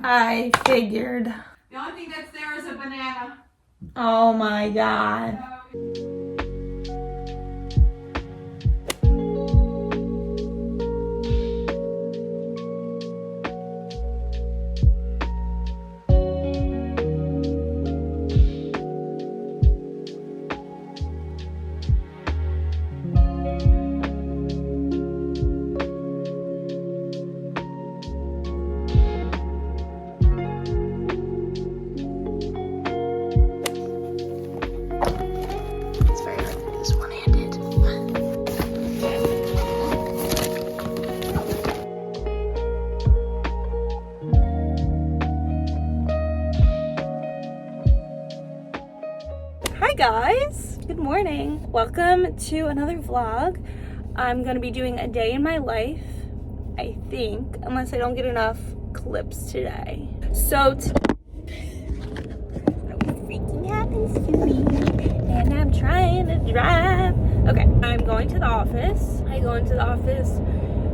I figured. The only thing that's there is a banana. Oh my God. Hi guys, good morning. Welcome to another vlog. I'm gonna be doing a day in my life, I think, unless I don't get enough clips today. So freaking happens to me, and I'm trying to drive. Okay, I'm going to the office. I go into the office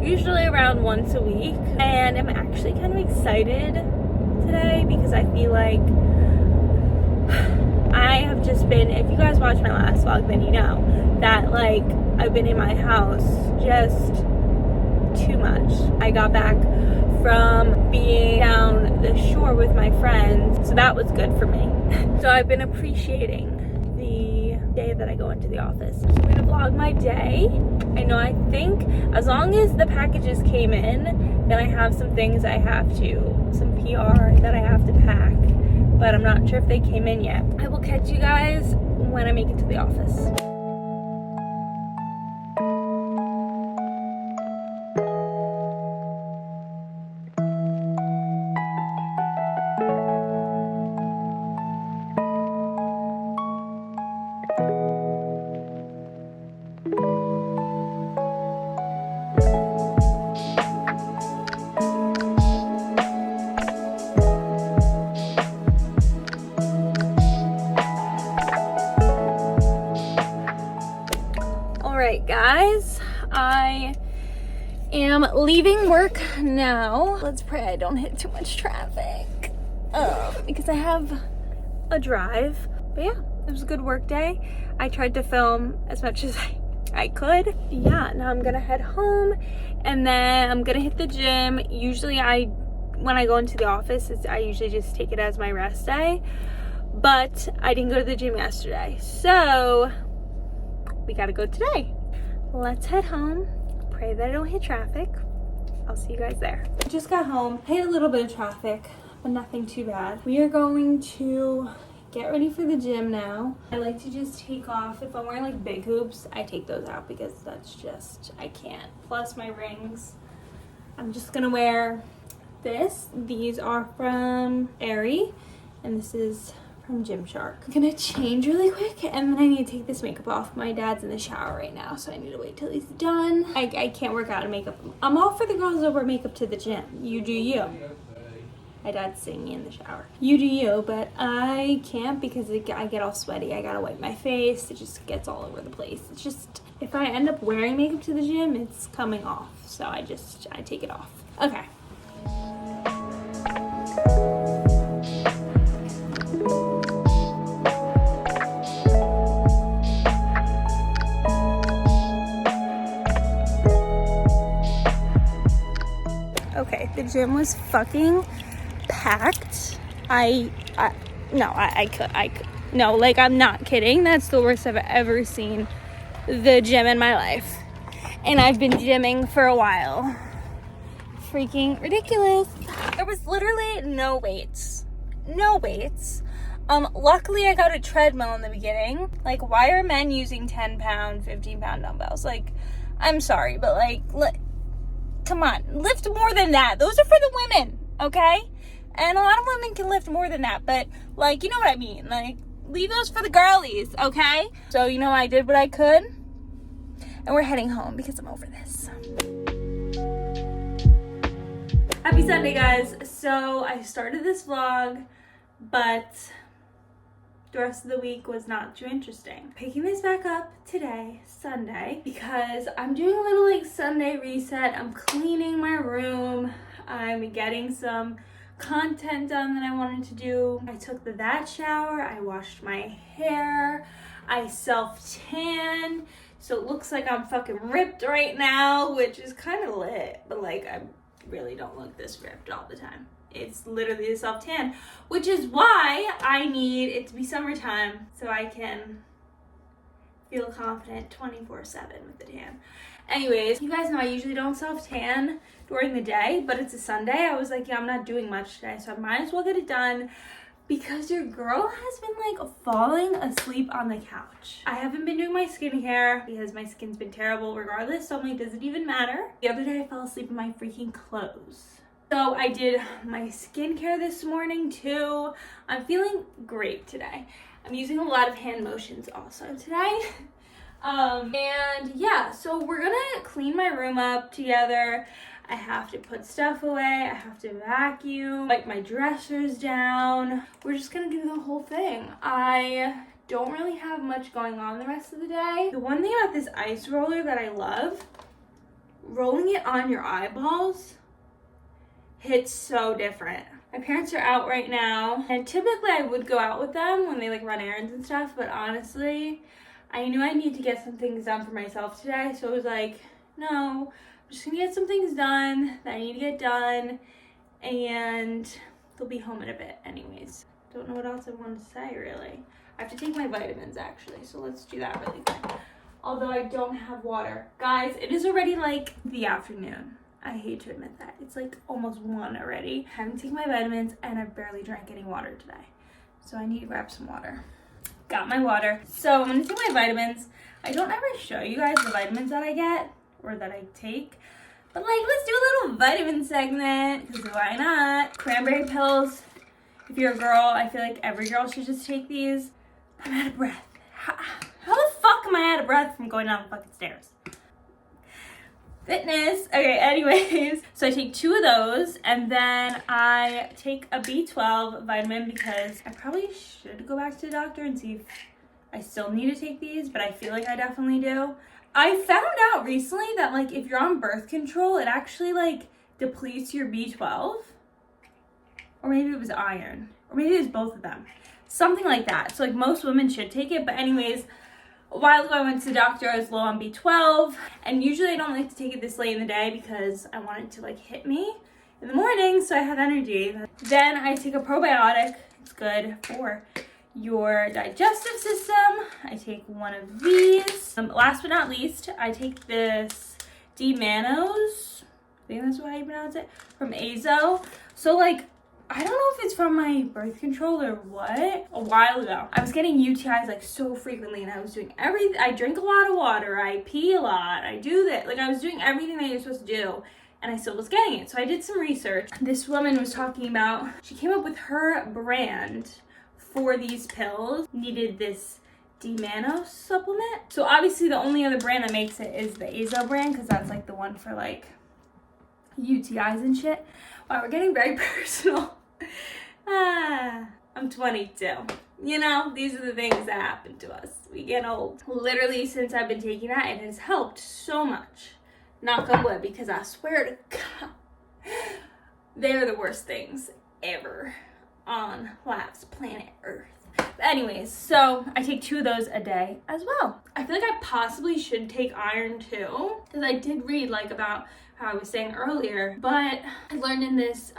usually around once a week, and I'm actually kind of excited today because I feel like I have just been, if you guys watched my last vlog, then you know that like I've been in my house just too much. I got back from being down the shore with my friends, so that was good for me. So I've been appreciating the day that I go into the office. So I'm gonna vlog my day. I think as long as the packages came in, then I have some things I have to, some PR that I have to pack. But I'm not sure if they came in yet. I will catch you guys when I make it to the office. Alright guys, I am leaving work now. Let's pray I don't hit too much traffic because I have a drive. But yeah, it was a good work day. I tried to film as much as I could. Yeah, now I'm gonna head home and then I'm gonna hit the gym. Usually when I go into the office, I usually just take it as my rest day. But I didn't go to the gym yesterday, so we gotta go today. Let's head home. Pray that I don't hit traffic. I'll see you guys there. I just got home. I hit a little bit of traffic, but nothing too bad. We are going to get ready for the gym now. I like to just take off. If I'm wearing like big hoops, I take those out because that's just, I can't. Plus my rings. I'm just gonna wear this. These are from Aerie, and this is from Gymshark. I'm gonna change really quick and then I need to take this makeup off. My dad's in the shower right now, so I need to wait till he's done. I can't work out in makeup. I'm all for the girls that wear makeup to the gym. You do you. My dad's singing in the shower. You do you, but I can't because I get all sweaty. I gotta wipe my face. It just gets all over the place. It's just, if I end up wearing makeup to the gym, it's coming off. So I take it off. Okay. Okay, the gym was fucking packed. No, like I'm not kidding. That's the worst I've ever seen the gym in my life. And I've been gymming for a while. Freaking ridiculous. There was literally no weights. No weights. Luckily I got a treadmill in the beginning. Like, why are men using 10 pound, 15 pound dumbbells? Like, I'm sorry, but like, come on, lift more than that. Those are for the women, okay? And a lot of women can lift more than that, but like, you know what I mean? Like, leave those for the girlies, okay? So, I did what I could, and we're heading home because I'm over this. Happy Sunday, guys. So I started this vlog, but the rest of the week was not too interesting. Picking this back up today, Sunday, because I'm doing a little like Sunday reset. I'm cleaning my room. I'm getting some content done that I wanted to do. I took that shower, I washed my hair, I self-tanned, so it looks like I'm fucking ripped right now, which is kind of lit, but like I really don't look this ripped all the time. It's literally a self-tan, which is why I need it to be summertime so I can feel confident 24/7 with the tan. Anyways, you guys know I usually don't self-tan during the day, but it's a Sunday. I was like, yeah, I'm not doing much today, so I might as well get it done because your girl has been like falling asleep on the couch. I haven't been doing my skincare because my skin's been terrible regardless, so I'm like, does it even matter? The other day I fell asleep in my freaking clothes. So I did my skincare this morning too. I'm feeling great today. I'm using a lot of hand motions also today. And yeah, so we're gonna clean my room up together. I have to put stuff away. I have to vacuum, wipe my dressers down. We're just gonna do the whole thing. I don't really have much going on the rest of the day. The one thing about this ice roller that I love, rolling it on your eyeballs hits so different. My parents are out right now, and typically I would go out with them when they like run errands and stuff, but honestly, I knew I need to get some things done for myself today, so I was like, no, I'm just gonna get some things done that I need to get done, and they'll be home in a bit anyways. Don't know what else I wanted to say really. I have to take my vitamins actually, so let's do that really quick. Although I don't have water. Guys, it is already like the afternoon. I hate to admit that. It's like almost 1 already. I haven't taken my vitamins and I've barely drank any water today. So I need to grab some water. Got my water. So I'm gonna take my vitamins. I don't ever show you guys the vitamins that I get or that I take. But like, let's do a little vitamin segment, because why not? Cranberry pills. If you're a girl, I feel like every girl should just take these. I'm out of breath. How the fuck am I out of breath from going down the fucking stairs? Fitness. Okay, anyways, so I take 2 of those, and then I take a B12 vitamin because I probably should go back to the doctor and see if I still need to take these, but I feel like I definitely do. I found out recently that like if you're on birth control, it actually like depletes your B12, or maybe it was iron, or maybe it was both of them, something like that. So like most women should take it, but anyways, a while ago I went to the doctor, I was low on B12, and usually I don't like to take it this late in the day because I want it to like hit me in the morning so I have energy. Then I take a probiotic. It's good for your digestive system. I take 1 of these. Last but not least, I take this lmao, I think that's how you pronounce it, from xoxo. So like, I don't know if it's from my birth control or what. A while ago, I was getting UTIs like so frequently, and I was doing everything. I drink a lot of water, I pee a lot, I do that. Like I was doing everything that you're supposed to do, and I still was getting it. So I did some research. This woman was talking about, she came up with her brand for these pills, needed this lmao supplement. So obviously the only other brand that makes it is the xoxo brand, because that's like the one for like UTIs and shit. Wow, we're getting very personal. I'm 22. You know, these are the things that happen to us. We get old. Literally, since I've been taking that, it has helped so much. Knock on wood, because I swear to God, they're the worst things ever on life's planet Earth. But anyways, so I take 2 of those a day as well. I feel like I possibly should take iron too, because I did read like about how I was saying earlier, but I learned in this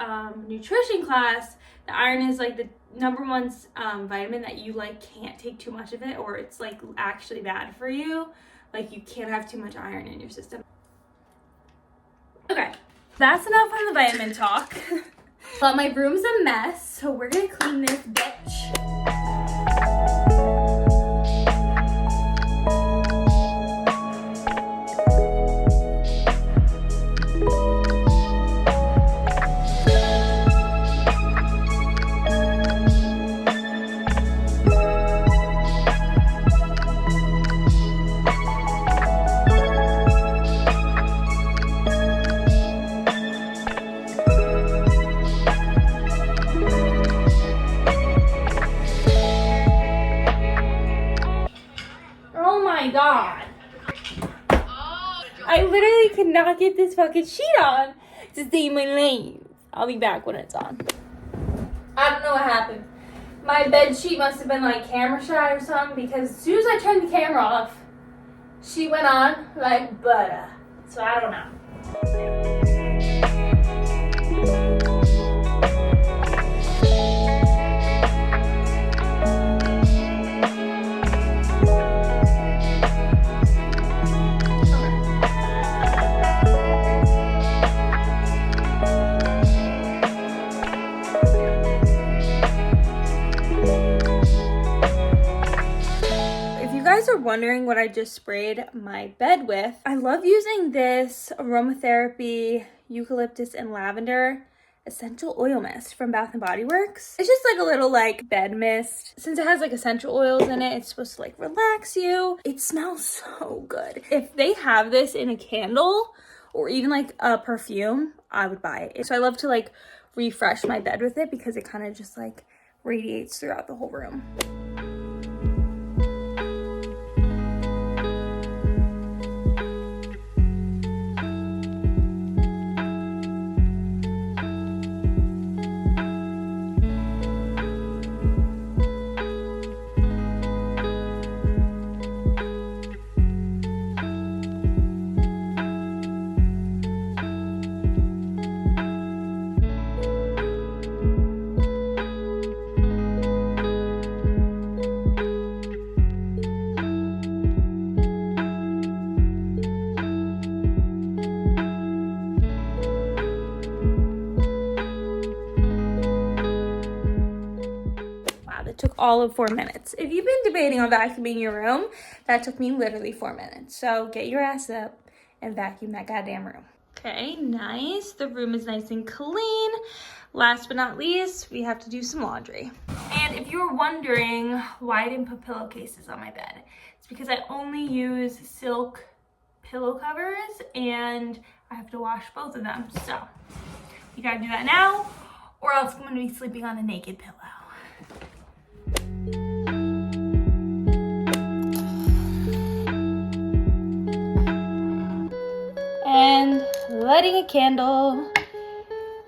nutrition class that iron is like the #1 vitamin that you like can't take too much of it, or it's like actually bad for you. Like you can't have too much iron in your system. Okay, that's enough on the vitamin talk. But my room's a mess, so we're gonna clean this bitch. God. I literally could not get this fucking sheet on to save my lane. I'll be back when it's on. I don't know what happened. My bed sheet must have been like camera shy or something, because as soon as I turned the camera off, she went on like butter. So I don't know. Wondering what I just sprayed my bed with, I love using this aromatherapy eucalyptus and lavender essential oil mist from Bath and Body Works. It's just like a little like bed mist. Since it has like essential oils in it, it's supposed to like relax you. It smells so good. If they have this in a candle or even like a perfume, I would buy it. So I love to like refresh my bed with it because it kind of just like radiates throughout the whole room. Took all of 4 minutes. If you've been debating on vacuuming your room, that took me literally 4 minutes. So get your ass up and vacuum that goddamn room. Okay, nice. The room is nice and clean. Last but not least, we have to do some laundry. And if you're wondering why I didn't put pillowcases on my bed, it's because I only use silk pillow covers and I have to wash both of them. So you gotta do that now or else I'm gonna be sleeping on a naked pillow. And lighting a candle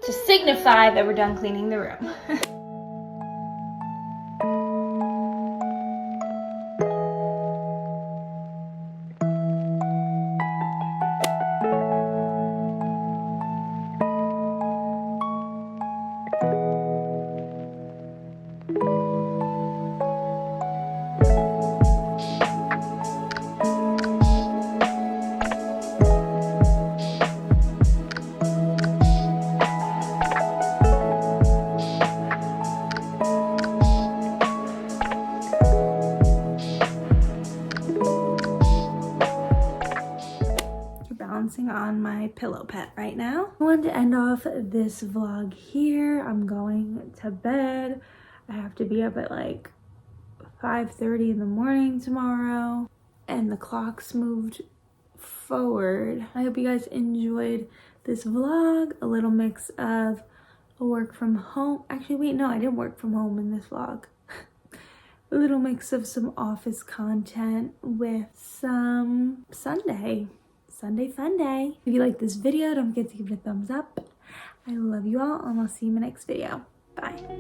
to signify that we're done cleaning the room. On my pillow pet right now. I wanted to end off this vlog here. I'm going to bed. I have to be up at like 5:30 in the morning tomorrow and the clock's moved forward. I hope you guys enjoyed this vlog, a little mix of a work from home. Actually, wait, no, I didn't work from home in this vlog. A little mix of some office content with some Sunday fun day. If you like this video, don't forget to give it a thumbs up. I love you all, and I'll see you in my next video. Bye.